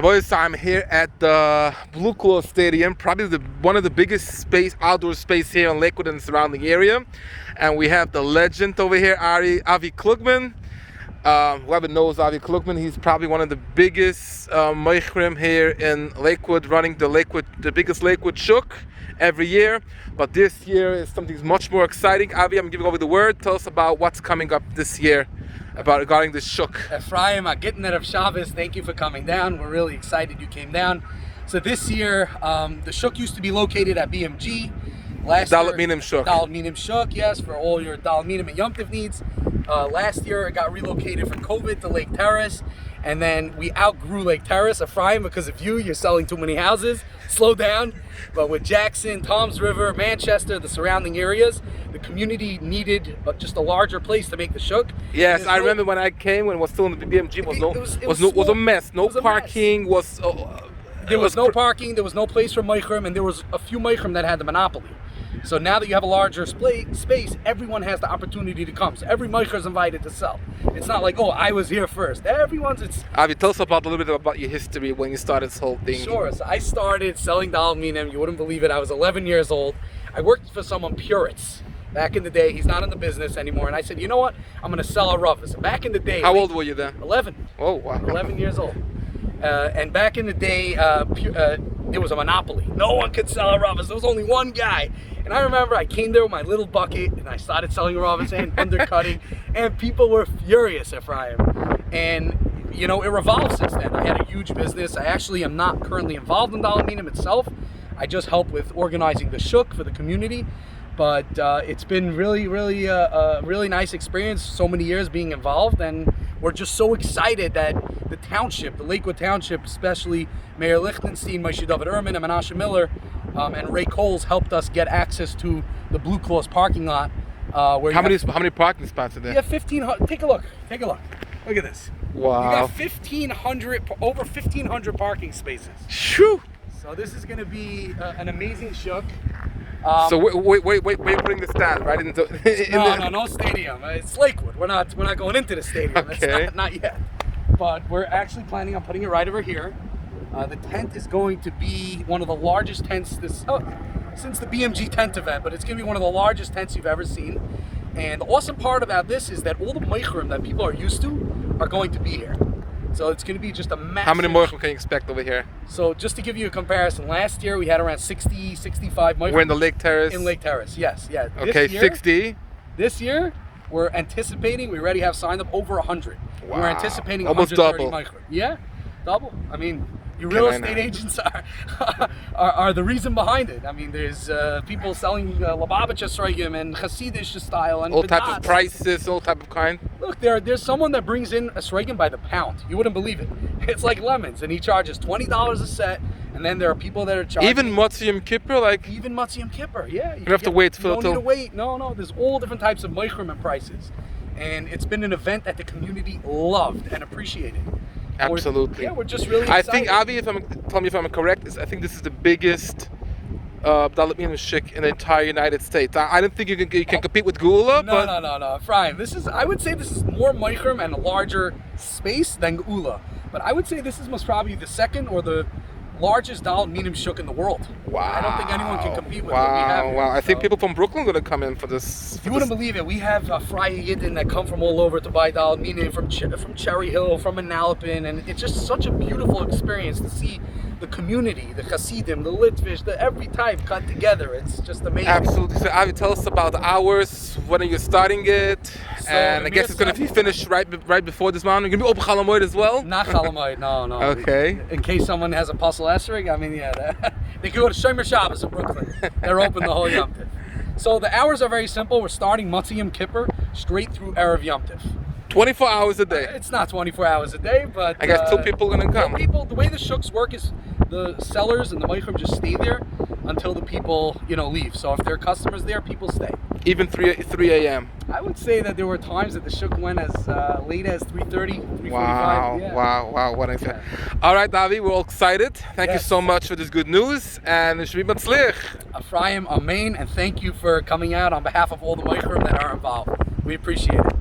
Boys, so I'm here at the Blue Claw Stadium, probably one of the biggest outdoor space here in Lakewood and the surrounding area. And we have the legend over here, Avi Klugman. Whoever knows Avi Klugman, he's probably one of the biggest meichrim here in Lakewood, running the biggest Lakewood Shuk every year. But this year is something much more exciting. Avi, I'm giving over the word. Tell us about what's coming up this year regarding the Shuk. Ephraim, getting that of Shabbos, thank you for coming down. We're really excited you came down. So this year, the Shuk used to be located at BMG. DALET MINIM SHUK. DALET MINIM SHUK, yes, for all your DALET MINIM and Yom Tov needs. Last year, it got relocated for COVID to Lake Terrace. And then we outgrew Lake Terrace, Ephraim, because of you. You're selling too many houses. Slow down. But with Jackson, Toms River, Manchester, the surrounding areas, the community needed just a larger place to make the Shuk. Yes, I remember when I came, when it was still in the BMG, was a mess. No parking. There was no parking. There was no place for meichrim, and there was a few meichrim that had the monopoly. So now that you have a larger space, everyone has the opportunity to come. So every meicher is invited to sell. It's not like, oh, I was here first. Avi, tell us a little bit about your history when you started this whole thing. Sure. So I started selling DALET MINIM. You wouldn't believe it. I was 11 years old. I worked for someone, Puritz. Back in the day, he's not in the business anymore. And I said, you know what? I'm going to sell a rough. So back in the day. How old were you then? 11. Oh, wow. 11 years old. And back in the day, there was a monopoly. No one could sell a Ravas. There was only one guy. And I remember I came there with my little bucket and I started selling Ravas and undercutting. And people were furious, Ephraim. And, you know, it revolved since then. I had a huge business. I actually am not currently involved in DALET MINIM itself. I just help with organizing the Shuk for the community. But it's been really nice experience, so many years being involved, and we're just so excited that the township, the Lakewood Township, especially Mayor Lichtenstein, Moshe David Ehrman, and Menashe Miller, and Ray Coles helped us get access to the Blue Claws parking lot. Where how many parking spots are there? Yeah, 1,500. Take a look. Look at this. Wow. You got over 1,500 parking spaces. Shoo! So this is going to be an amazing Shuk. So wait, where are you putting the stand? Right into no stadium. It's Lakewood. We're not going into the stadium. Okay. It's not yet. But we're actually planning on putting it right over here. The tent is going to be one of the largest tents since the BMG tent event, but it's going to be one of the largest tents you've ever seen. And the awesome part about this is that all the meichrim that people are used to are going to be here. So it's going to be just a massive... How many meichrim can you expect over here? So just to give you a comparison, last year we had around 60, 65 meichrim. We're in the Lake Terrace? In Lake Terrace, yes. Yeah. Okay, 60? This year, we're anticipating, we already have signed up over 100. Wow. We're anticipating almost 130 double. meichrim. Yeah, double. I mean, your real estate agents are the reason behind it. I mean, there's people selling Lubavitcher Sreigim and Hasidish style and all types of prices, all type of kind. Look, there's someone that brings in a Sreigim by the pound. You wouldn't believe it. It's like lemons, and he charges $20 a set. And then there are people that are charging. Even Motzi Yom Kippur, like. Even Motzi Yom Kippur, yeah. You have to wait for. You don't need to wait. No. There's all different types of meichrim and prices, and it's been an event that the community loved and appreciated. Absolutely. We're just really excited. I think, Avi, tell me if I'm correct, I think this is the biggest DALET MINIM Shuk in the entire United States. I don't think you can compete with Geula. No. Ephraim, I would say this is more meichrim and a larger space than Geula. But I would say this is most probably the second or the largest DALET MINIM Shuk in the world. Wow. I don't think anyone can compete with what we have here. Wow. I think people from Brooklyn are going to come in for this. You wouldn't believe it. We have Freie Yidden that come from all over to buy DALET MINIM, from Cherry Hill, from Manalapan, and it's just such a beautiful experience to see the community, the Hasidim, the Litvish, every type cut together. It's just amazing. Absolutely. So Avi, tell us about the hours. When are you starting it? And I guess it's going to be finished right before this mountain. You're going to be open Chol Hamoed as well? Not Chol Hamoed, no. Okay. In case someone has a Puzzle Esrig, I mean, yeah, they can go to Shomer Shabbos in Brooklyn. They're open the whole Yom Tov. So the hours are very simple. We're starting Motzi Yom Kippur straight through Erev Yom Tov. 24 hours a day. It's not 24 hours a day, but I guess 2 people are going to come. The way the Shuks work is the sellers and the meichrim just stay there until the people, leave. So if there are customers there, people stay. Even 3 a.m. I would say that there were times that the Shuk went as late as 3:30, 3:45. Wow, what I said. All right, Avi, we're all excited. Thank you so much for this good news, and it should be matzlich. Ephraim, amen, and thank you for coming out on behalf of all the meichrim that are involved. We appreciate it.